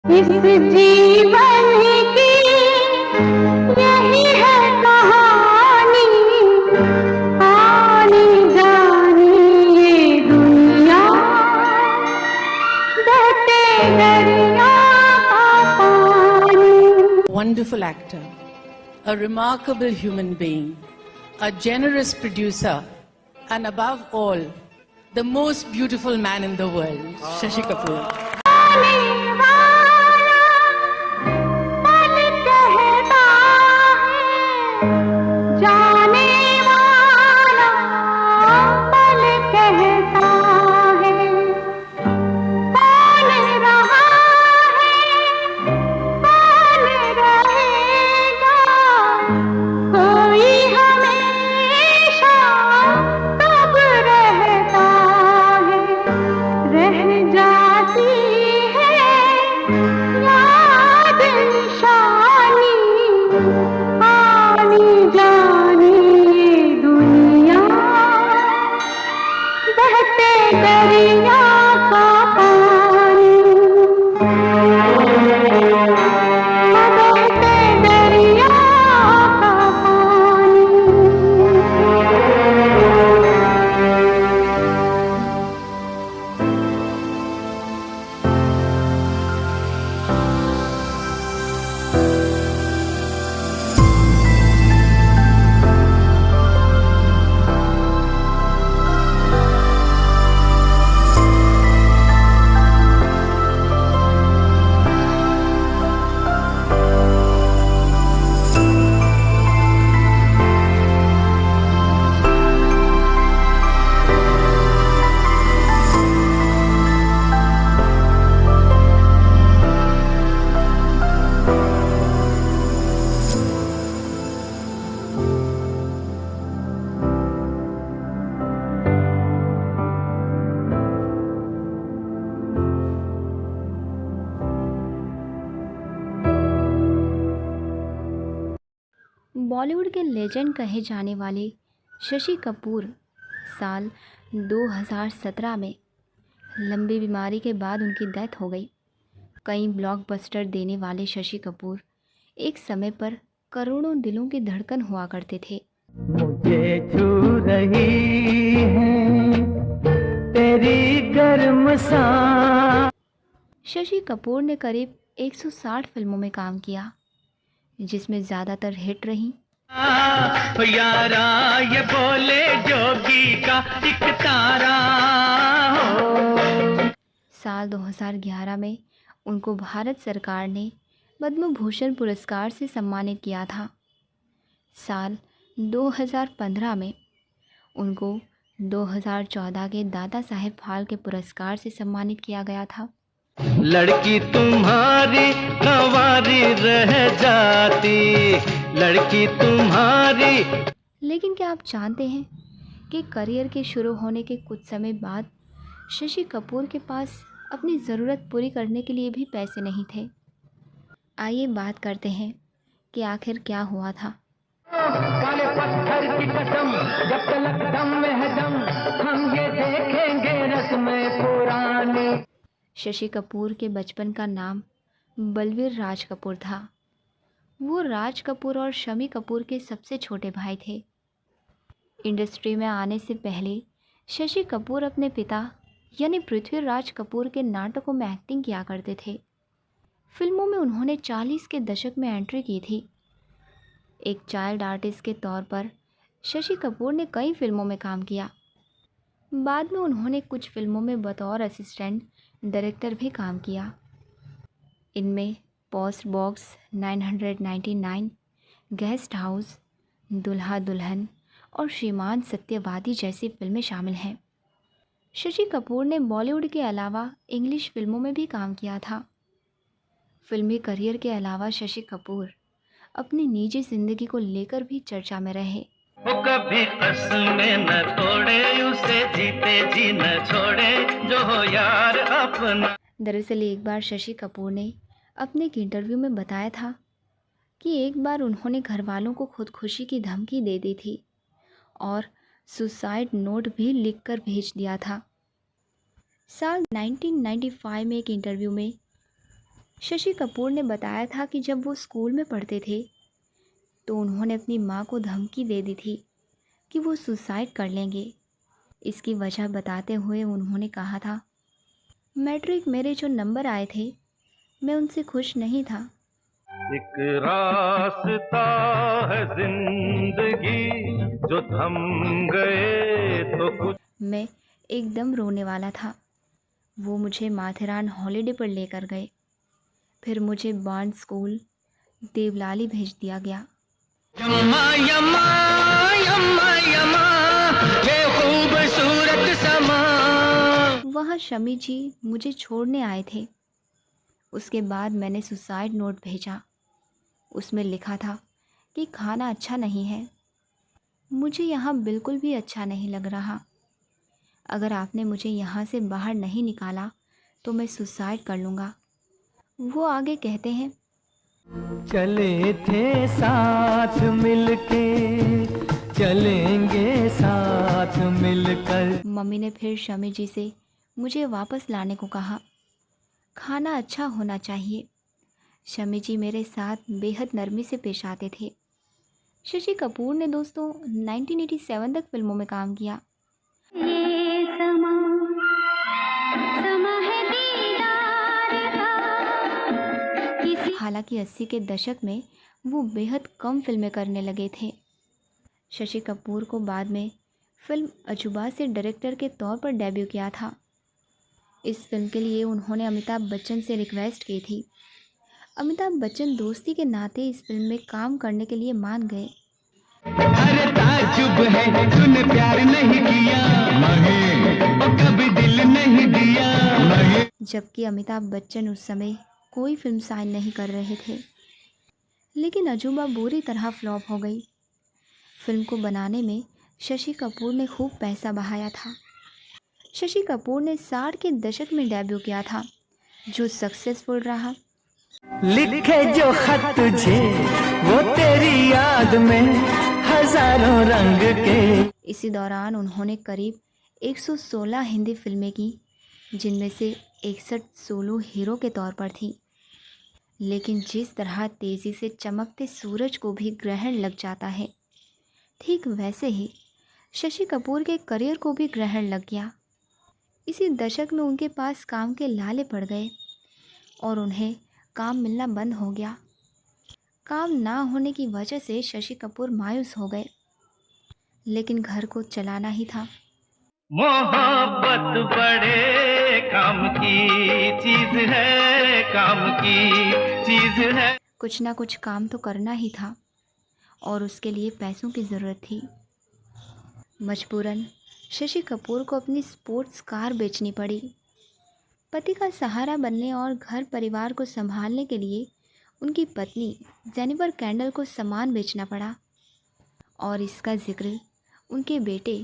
इस जीवन की यही है कहानी, आनी जानी ये दुनिया, बहते दरिया का पानी। Wonderful actor, a remarkable human being, a generous producer, and above all, the most beautiful man in the world, Shashi Kapoor. Bollywood के लेजेंड कहे जाने वाले शशि कपूर साल 2017 में लंबी बीमारी के बाद उनकी डेथ हो गई। कई ब्लॉकबस्टर देने वाले शशि कपूर एक समय पर करोड़ों दिलों की धड़कन हुआ करते थे। मुझे छू रही है तेरी गर्म सांस। शशि कपूर ने करीब 160 फिल्मों में काम किया, जिसमें ज़्यादातर हिट रहीं। यारा ये बोले जोगी का एक तारा हो। साल 2011 में उनको भारत सरकार ने पद्म भूषण पुरस्कार से सम्मानित किया था। साल 2015 में उनको 2014 के दादा साहेब फाल्के पुरस्कार से सम्मानित किया गया था। लड़की तुम्हारी कंवारी रह जाती, लड़की तुम्हारी। लेकिन क्या आप जानते हैं कि करियर के शुरू होने के कुछ समय बाद शशि कपूर के पास अपनी ज़रूरत पूरी करने के लिए भी पैसे नहीं थे। आइए बात करते हैं कि आखिर क्या हुआ था। काले पत्थर की कसम, जब तलक दम में है दम, हम ये देखेंगे रस्में पुरानी। शशि कपूर के बचपन का नाम बलवीर राज कपूर था। वो राज कपूर और शमी कपूर के सबसे छोटे भाई थे। इंडस्ट्री में आने से पहले शशि कपूर अपने पिता यानी पृथ्वीराज कपूर के नाटकों में एक्टिंग किया करते थे। फिल्मों में उन्होंने 40 के दशक में एंट्री की थी। एक चाइल्ड आर्टिस्ट के तौर पर शशि कपूर ने कई फिल्मों में काम किया। बाद में उन्होंने कुछ फिल्मों में बतौर असिस्टेंट डायरेक्टर भी काम किया। इनमें पोस्ट बॉक्स 999, गेस्ट हाउस, दुल्हा दुल्हन और श्रीमान सत्यवादी जैसी फिल्में शामिल हैं। शशि कपूर ने बॉलीवुड के अलावा इंग्लिश फिल्मों में भी काम किया था। फिल्मी करियर के अलावा शशि कपूर अपनी निजी ज़िंदगी को लेकर भी चर्चा में रहे। वो कभी कसमें न तोड़े, उसे जीते जी न छोड़े, जो हो यार अपना। दरअसल एक बार शशि कपूर ने अपने एक इंटरव्यू में बताया था कि एक बार उन्होंने घर वालों को खुदकुशी की धमकी दे दी थी और सुसाइड नोट भी लिखकर भेज दिया था। साल 1995 में एक इंटरव्यू में शशि कपूर ने बताया था कि जब वो स्कूल में पढ़ते थे तो उन्होंने अपनी माँ को धमकी दे दी थी कि वो सुसाइड कर लेंगे। इसकी वजह बताते हुए उन्होंने कहा था, मैट्रिक मेरे जो नंबर आए थे मैं उनसे खुश नहीं था। एक रास्ता है जिंदगी जो थम गए तो कुछ। मैं एकदम रोने वाला था। वो मुझे माथेरान हॉलिडे पर लेकर गए। फिर मुझे बार्न स्कूल देवलाली भेज दिया गया। यम्मा यम्मा यम्मा यम्मा ये खूबसूरत समा। वहाँ शमी जी मुझे छोड़ने आए थे। उसके बाद मैंने सुसाइड नोट भेजा। उसमें लिखा था कि खाना अच्छा नहीं है, मुझे यहाँ बिल्कुल भी अच्छा नहीं लग रहा। अगर आपने मुझे यहाँ से बाहर नहीं निकाला तो मैं सुसाइड कर लूँगा। वो आगे कहते हैं, चले थे साथ मिलके चलेंगे साथ मिलकर। मम्मी ने फिर शमी जी से मुझे वापस लाने को कहा। खाना अच्छा होना चाहिए। शमी जी मेरे साथ बेहद नरमी से पेश आते थे। शशि कपूर ने दोस्तों 1987 तक फिल्मों में काम किया। ये समा समा है दीदार का किसी हालांकि 80 के दशक में वो बेहद कम फिल्में करने लगे थे। शशि कपूर को बाद में फिल्म अजूबा से डायरेक्टर के तौर पर डेब्यू किया था। इस फिल्म के लिए उन्होंने अमिताभ बच्चन से रिक्वेस्ट की थी। अमिताभ बच्चन दोस्ती के नाते इस फिल्म में काम करने के लिए मान गए। अरे ताजुब है तूने प्यार नहीं किया, नहीं और कभी दिल नहीं दिया, नहीं। जबकि अमिताभ बच्चन उस समय कोई फिल्म साइन नहीं कर रहे थे। लेकिन अजूबा बुरी तरह फ्लॉप हो गई। फिल्म को बनाने में शशि कपूर ने खूब पैसा बहाया था। शशि कपूर ने 60 के दशक में डेब्यू किया था, जो सक्सेसफुल रहा। लिखे जो खत तुझे वो तेरी याद में हजारों रंग के। इसी दौरान उन्होंने करीब 116 हिंदी फिल्में की, जिनमें से 61 सोलो हीरो के तौर पर थी। लेकिन जिस तरह तेज़ी से चमकते सूरज को भी ग्रहण लग जाता है, ठीक वैसे ही शशि कपूर के करियर को भी ग्रहण लग गया। इसी दशक में उनके पास काम के लाले पड़ गए और उन्हें काम मिलना बंद हो गया। काम ना होने की वजह से शशि कपूर मायूस हो गए, लेकिन घर को चलाना ही था। मोहब्बत बड़े काम की चीज है, काम की चीज है। कुछ ना कुछ काम तो करना ही था और उसके लिए पैसों की ज़रूरत थी। मजबूरन शशि कपूर को अपनी स्पोर्ट्स कार बेचनी पड़ी। पति का सहारा बनने और घर परिवार को संभालने के लिए उनकी पत्नी जेनिफर कैंडल को सामान बेचना पड़ा। और इसका जिक्र उनके बेटे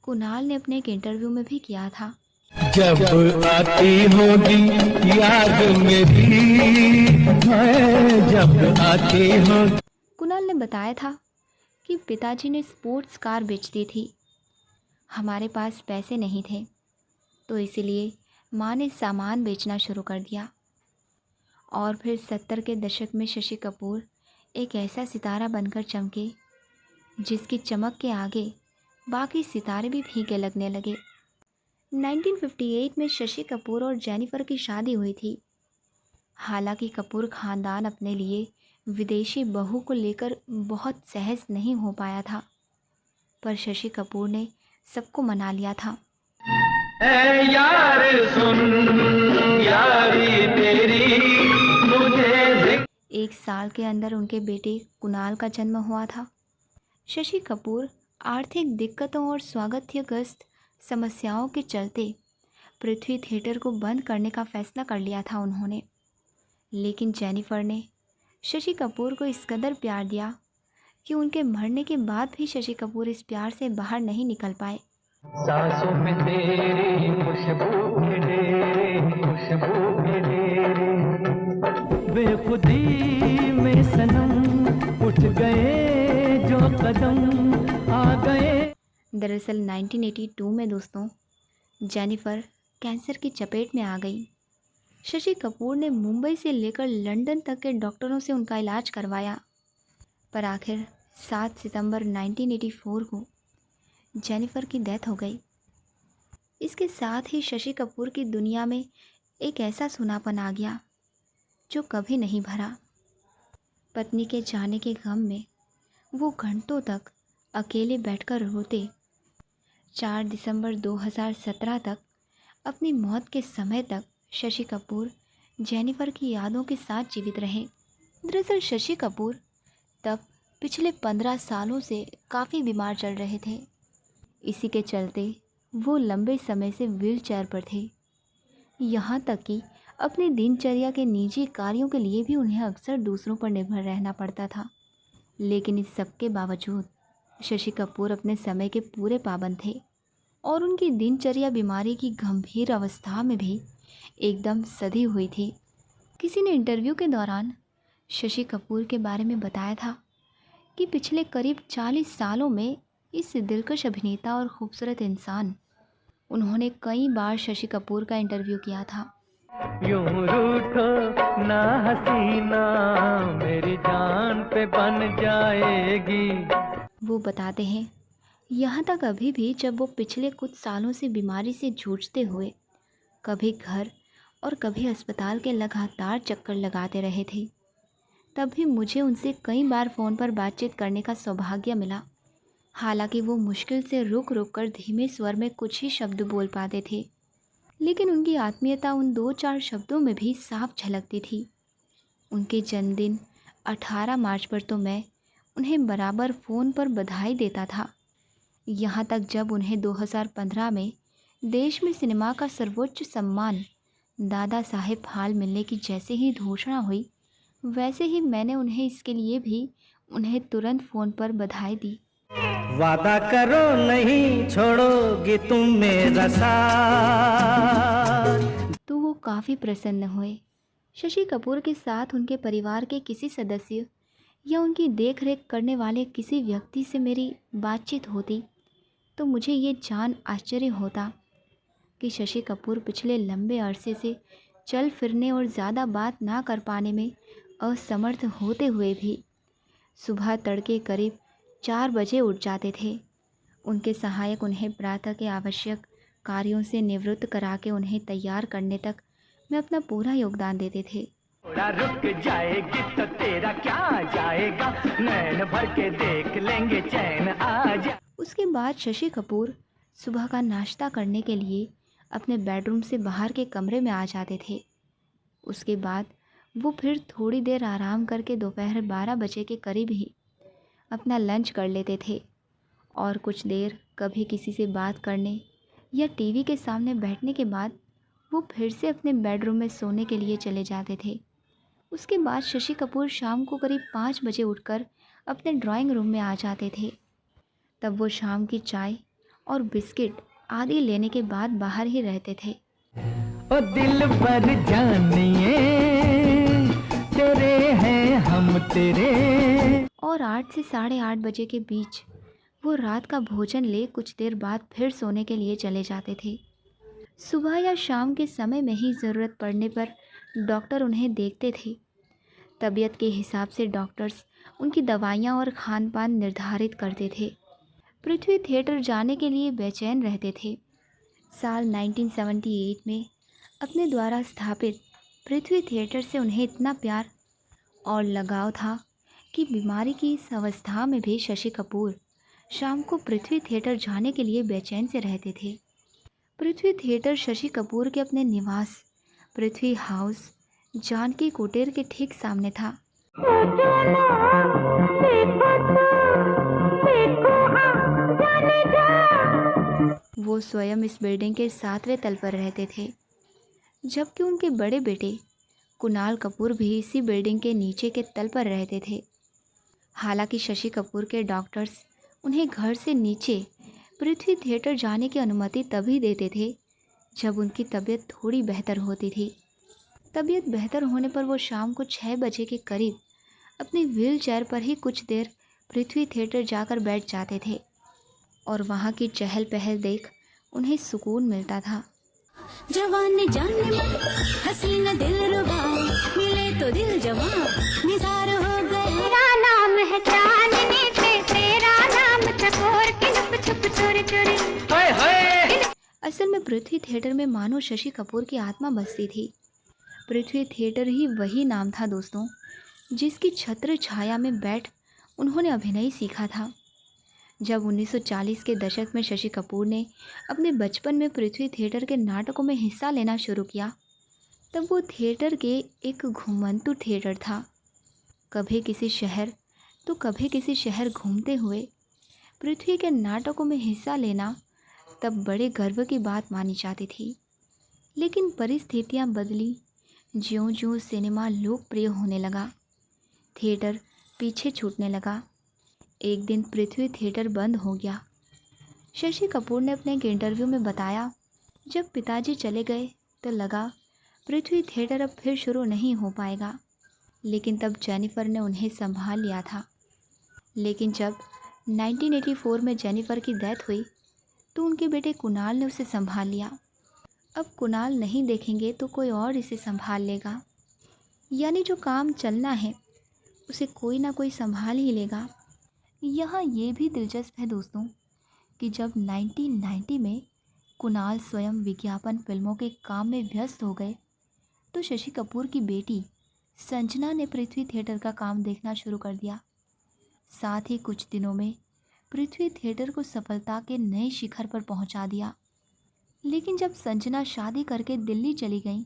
कुणाल ने अपने एक इंटरव्यू में भी किया था। जब आती होगी याद मेरी, जब आती होगी। कुणाल ने बताया था कि पिताजी ने स्पोर्ट्स कार बेच दी थी। हमारे पास पैसे नहीं थे तो इसीलिए माँ ने सामान बेचना शुरू कर दिया। और फिर 70 के दशक में शशि कपूर एक ऐसा सितारा बनकर चमके जिसकी चमक के आगे बाकी सितारे भी फीके लगने लगे। 1958 में शशि कपूर और जेनिफर की शादी हुई थी। हालांकि कपूर ख़ानदान अपने लिए विदेशी बहू को लेकर बहुत सहज नहीं हो पाया था, पर शशि कपूर ने सबको मना लिया था। ऐ यार सुन यारी तेरी मुझे। 1 साल के अंदर उनके बेटे कुणाल का जन्म हुआ था। शशि कपूर आर्थिक दिक्कतों और स्वागत्यग्रस्त समस्याओं के चलते पृथ्वी थिएटर को बंद करने का फैसला कर लिया था उन्होंने। लेकिन जेनिफर ने शशि कपूर को इस कदर प्यार दिया कि उनके मरने के बाद भी शशि कपूर इस प्यार से बाहर नहीं निकल पाए। सांसों में तेरी खुशबू मेरे, खुशबू मेरे। बेखुदी में सनम उठ गए जो कदम आ गए। दरअसल 1982 में दोस्तों जेनिफर कैंसर की चपेट में आ गई। शशि कपूर ने मुंबई से लेकर लंदन तक के डॉक्टरों से उनका इलाज करवाया, पर आखिर 7 सितंबर 1984 को जेनिफर की डेथ हो गई। इसके साथ ही शशि कपूर की दुनिया में एक ऐसा सूनापन आ गया जो कभी नहीं भरा। पत्नी के जाने के गम में वो घंटों तक अकेले बैठकर रोते। 4 दिसंबर 2017 तक, अपनी मौत के समय तक शशि कपूर जेनिफर की यादों के साथ जीवित रहे। दरअसल शशि कपूर तब पिछले 15 सालों से काफ़ी बीमार चल रहे थे। इसी के चलते वो लंबे समय से व्हीलचेयर पर थे। यहाँ तक कि अपनी दिनचर्या के निजी कार्यों के लिए भी उन्हें अक्सर दूसरों पर निर्भर रहना पड़ता था। लेकिन इस सब के बावजूद शशि कपूर अपने समय के पूरे पाबंद थे और उनकी दिनचर्या बीमारी की गंभीर अवस्था में भी एकदम सधी हुई थी। किसी ने इंटरव्यू के दौरान शशि कपूर के बारे में बताया था कि पिछले करीब 40 सालों में इस दिलकश अभिनेता और खूबसूरत इंसान, उन्होंने कई बार शशि कपूर का इंटरव्यू किया था। यूं रूठो ना हसीना, मेरी जान पे बन जाएगी। वो बताते हैं, यहाँ तक अभी भी जब वो पिछले कुछ सालों से बीमारी से जूझते हुए कभी घर और कभी अस्पताल के लगातार चक्कर लगाते रहे थे, तब भी मुझे उनसे कई बार फ़ोन पर बातचीत करने का सौभाग्य मिला। हालांकि वो मुश्किल से रुक रुक कर धीमे स्वर में कुछ ही शब्द बोल पाते थे, लेकिन उनकी आत्मीयता उन 2-4 शब्दों में भी साफ झलकती थी। उनके जन्मदिन 18 मार्च पर तो मैं उन्हें बराबर फ़ोन पर बधाई देता था। यहाँ तक जब उन्हें 2015 में देश में सिनेमा का सर्वोच्च सम्मान दादा साहेब फाल्के मिलने की जैसे ही घोषणा हुई, वैसे ही मैंने उन्हें इसके लिए भी उन्हें तुरंत फ़ोन पर बधाई दी। वादा करो नहीं छोड़ोगे तुम मेरा साथ। तो वो काफ़ी प्रसन्न हुए। शशि कपूर के साथ उनके परिवार के किसी सदस्य या उनकी देखरेख करने वाले किसी व्यक्ति से मेरी बातचीत होती तो मुझे ये जान आश्चर्य होता कि शशि कपूर पिछले लंबे अरसे से चल फिरने और ज़्यादा बात ना कर पाने में असमर्थ होते हुए भी सुबह तड़के करीब 4 बजे उठ जाते थे। उनके सहायक उन्हें प्रातः के आवश्यक कार्यों से निवृत्त करा के उन्हें तैयार करने तक मैं अपना पूरा योगदान देते थे। थोड़ा रुक जाएगी तो तेरा क्या जाएगा, नैन भर के देख लेंगे चैन आ जा। उसके बाद शशि कपूर सुबह का नाश्ता करने के लिए अपने बेडरूम से बाहर के कमरे में आ जाते थे। उसके बाद वो फिर थोड़ी देर आराम करके दोपहर 12 बजे के करीब ही अपना लंच कर लेते थे और कुछ देर कभी किसी से बात करने या टीवी के सामने बैठने के बाद वो फिर से अपने बेडरूम में सोने के लिए चले जाते थे। उसके बाद शशि कपूर शाम को करीब 5 बजे उठकर अपने ड्राइंग रूम में आ जाते थे। तब वो शाम की चाय और बिस्किट आदि लेने के बाद बाहर ही रहते थे। ओ दिल पर जानिए तेरे हैं हम तेरे। और 8 से 8:30 बजे के बीच वो रात का भोजन ले कुछ देर बाद फिर सोने के लिए चले जाते थे। सुबह या शाम के समय में ही ज़रूरत पड़ने पर डॉक्टर उन्हें देखते थे। तबीयत के हिसाब से डॉक्टर्स उनकी दवाइयाँ और खान पान निर्धारित करते थे। पृथ्वी थिएटर जाने के लिए बेचैन रहते थे। साल 1978 में अपने द्वारा स्थापित पृथ्वी थिएटर से उन्हें इतना प्यार और लगाव था कि बीमारी की इस अवस्था में भी शशि कपूर शाम को पृथ्वी थिएटर जाने के लिए बेचैन से रहते थे। पृथ्वी थिएटर शशि कपूर के अपने निवास पृथ्वी हाउस जानकी कुटीर के ठीक सामने था। वो स्वयं इस बिल्डिंग के 7वें तल पर रहते थे, जबकि उनके बड़े बेटे कुणाल कपूर भी इसी बिल्डिंग के नीचे के तल पर रहते थे। हालांकि शशि कपूर के डॉक्टर्स उन्हें घर से नीचे पृथ्वी थिएटर जाने की अनुमति तभी देते थे जब उनकी तबीयत थोड़ी बेहतर होती थी। तबीयत बेहतर होने पर वो शाम को 6 बजे के करीब अपनी व्हीलचेयर पर ही कुछ देर पृथ्वी थिएटर जाकर बैठ जाते थे और वहाँ की चहल पहल देख उन्हें सुकून मिलता था। जवान जान मन हसीना दिलरुबा मिले तो दिल जवां निसार हो गए। तेरा नाम है चांदनी पे तेरा नाम चकोर के छुप छुप चोरी चोरी। हाय हाय। असल में पृथ्वी थिएटर में मानो शशि कपूर की आत्मा बसती थी। पृथ्वी थिएटर ही वही नाम था दोस्तों, जिसकी छत्र छाया में बैठ उन्होंने अभिनय सीखा था। जब 1940 के दशक में शशि कपूर ने अपने बचपन में पृथ्वी थिएटर के नाटकों में हिस्सा लेना शुरू किया, तब वो थिएटर के एक घुमंतु थिएटर था। कभी किसी शहर तो कभी किसी शहर घूमते हुए पृथ्वी के नाटकों में हिस्सा लेना तब बड़े गर्व की बात मानी जाती थी। लेकिन परिस्थितियां बदली। ज्यों-ज्यों सिनेमा लोकप्रिय होने लगा, थिएटर पीछे छूटने लगा। एक दिन पृथ्वी थिएटर बंद हो गया। शशि कपूर ने अपने एक इंटरव्यू में बताया, जब पिताजी चले गए तो लगा पृथ्वी थिएटर अब फिर शुरू नहीं हो पाएगा। लेकिन तब जेनिफर ने उन्हें संभाल लिया था। लेकिन जब 1984 में जेनिफर की डेथ हुई तो उनके बेटे कुणाल ने उसे संभाल लिया। अब कुणाल नहीं देखेंगे तो कोई और इसे संभाल लेगा, यानी जो काम चलना है उसे कोई ना कोई संभाल ही लेगा। यहाँ ये भी दिलचस्प है दोस्तों कि जब 1990 में कुणाल स्वयं विज्ञापन फिल्मों के काम में व्यस्त हो गए तो शशि कपूर की बेटी संजना ने पृथ्वी थिएटर का काम देखना शुरू कर दिया। साथ ही कुछ दिनों में पृथ्वी थिएटर को सफलता के नए शिखर पर पहुंचा दिया। लेकिन जब संजना शादी करके दिल्ली चली गई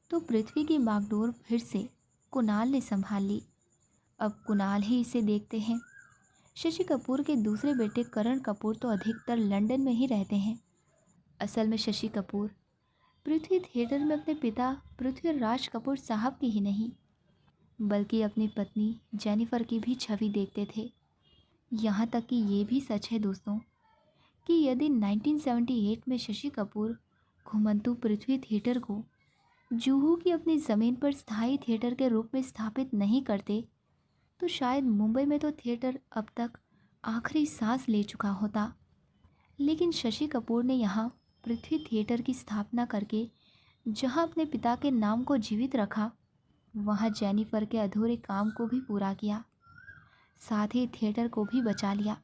तो पृथ्वी की बागडोर फिर से कुणाल ने संभाल ली। अब कुणाल ही इसे देखते हैं। शशि कपूर के दूसरे बेटे करण कपूर तो अधिकतर लंदन में ही रहते हैं। असल में शशि कपूर पृथ्वी थिएटर में अपने पिता पृथ्वीराज कपूर साहब की ही नहीं बल्कि अपनी पत्नी जेनिफर की भी छवि देखते थे। यहाँ तक कि ये भी सच है दोस्तों कि यदि 1978 में शशि कपूर घुमंतु पृथ्वी थिएटर को जुहू की अपनी ज़मीन पर स्थायी थिएटर के रूप में स्थापित नहीं करते तो शायद मुंबई में तो थिएटर अब तक आखिरी सांस ले चुका होता। लेकिन शशि कपूर ने यहाँ पृथ्वी थिएटर की स्थापना करके जहाँ अपने पिता के नाम को जीवित रखा, वहाँ जेनिफर के अधूरे काम को भी पूरा किया, साथ ही थिएटर को भी बचा लिया।